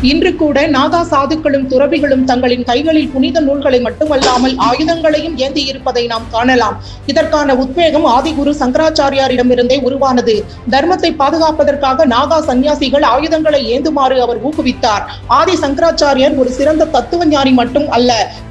இன்று கூட நாகா சாதுக்களும் துறவிகளும் தங்களின் கைகளில் புனித நூல்களை மட்டுமல்லாமல் ஆயுதங்களையும் ஏந்தி இருப்பதை நாம் காணலாம். இதற்கான உத்வேகம் ஆதிகுரு சங்கராச்சாரியாரிடமிருந்தே உருவானது. தர்மத்தை பாதுகாப்பதற்காக நாகா சந்நியாசிகள் ஆயுதங்களை ஏந்துமாறு அவர் ஊக்குவித்தார். ஆதி சங்கராச்சாரியார் ஒரு சிறந்த தத்துவ ஞானி மட்டும் அல்ல,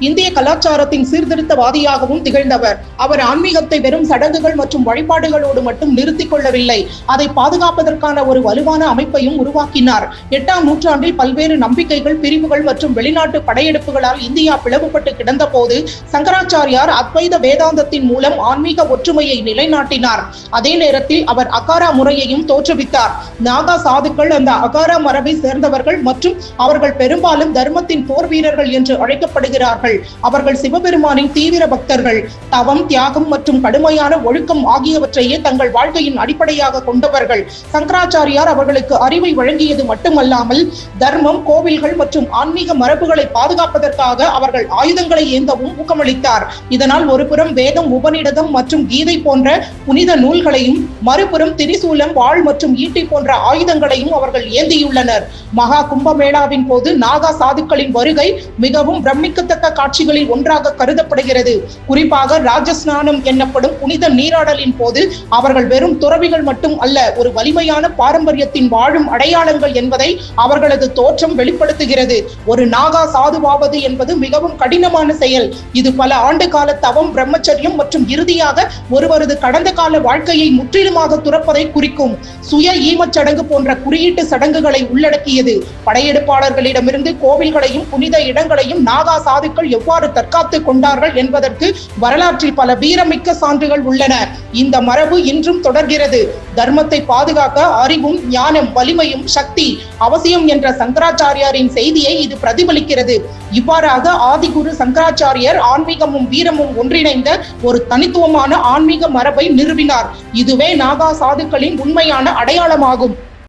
இந்திய கலாச்சாரத்தின் சீர்திருத்தவாதியாகவும் திகழ்ந்தவர். அவர் ஆன்மீகத்தை வெறும் சடங்குகள் மற்றும் வழிபாடுகளோடு மட்டும் நிறுத்திக் கொள்ளவில்லை, அதை பாதுகாப்பதற்கான ஒரு வலுவான அமைப்பையும் உருவாக்கினார். 8ஆம் நூற்றாண்டில் பல்வேறு நம்பிக்கைகள், பிரிவுகள் மற்றும் வெளிநாட்டு படையெடுப்புகளால் இந்தியா பிளவுபட்டு கிடந்த போது சங்கராச்சாரியார் அத்வைத வேதாந்தத்தின் மூலம் ஆன்மீக ஒற்றுமையை நிலைநாட்டினார். அதே நேரத்தில் அவர் அகாரா முறையையும் தோற்றுவித்தார். நாகா சாதுக்கள் அந்த அகாரா மரபை சேர்ந்தவர்கள் மற்றும் அவர்கள் பெரும்பாலும் தர்மத்தின் போர் வீரர்கள் என்று அழைக்கப்படுகிறார்கள். அவர்கள் சிவபெருமானின் தீவிர பக்தர்கள். தவம், தியாகம் மற்றும் கடுமையான ஒழுக்கம் ஆகியவற்றையே தங்கள் வாழ்க்கையின் அடிப்படையாக கொண்டவர்கள். சங்கராச்சாரியார் அவர்களுக்கு அறிவை வழங்கியது மட்டுமல்லாமல் தர்மம், கோவில்கள் மற்றும் ஆன்மீக மரபுகளை பாதுகாப்பதற்காக அவர்கள் ஆயுதங்களை ஏந்தவும் ஊக்கமளித்தார். இதனால் ஒருபுறம் வேதம், உபநிடதம் மற்றும் கீதை போன்ற புனித நூல்களையும், மறுபுறம் திரிசூலம், வாள் மற்றும் ஈட்டி போன்ற ஆயுதங்களையும் அவர்கள் ஏந்தியுள்ளனர். மகா கும்பமேளாவின் போது நாகா சாதுக்களின் வருகை மிகவும் பிரமிக்கத்தக்க காட்சிகளில் ஒன்றாக கருதப்படுகிறது. குறிப்பாக ராஜஸ்நானம் என்னப்படும் புனித நீராடலின் போது அவர்கள் வெறும் துறவிகள் மட்டும் அல்ல, ஒரு வலிமையான பாரம்பரியத்தின் வாழும் அடையாளங்கள் என்பதை அவர்களது தோற்றம் வெளிப்படுத்துகிறது. ஒரு நாகா சாதுவாவது என்பது மிகவும் கடினமான செயல். இது பல ஆண்டு கால தவம், பிரம்மச்சரியம் மற்றும் இறுதியாக ஒருவரது கடந்த கால வாழ்க்கையை முற்றிலுமாக துறப்பதை குறிக்கும். சுய ஈமச் சடங்கு போன்ற குறியீட்டு சடங்குகளை உள்ளடக்கியது. படையெடுப்பாளர்களிடமிருந்து கோவில்களையும் புனித இடங்களையும் நாகா சாதுக்கள் எவ்வாறு தற்காத்துக் கொண்டார்கள் என்பதற்கு வரலாற்றில் பல வீரமிக்க சான்றுகள் உள்ளன. இந்த மரபு இன்றும் தொடர்கிறது. தர்மத்தை பாதுகாக்க அறிவும், ஞானம், வலிமையும் சக்தி அவசியம் என்ற சங்கராச்சாரியாரின் செய்தியை இது பிரதிபலிக்கிறது. இவ்வாறாக ஆதிகுரு சங்கராச்சாரியர் ஆன்மீகமும் வீரமும் ஒன்றிணைந்த ஒரு தனித்துவமான ஆன்மீக மரபை நிறுவினார். இதுவே நாகா சாதுக்களின் உண்மையான அடையாளமாகும்.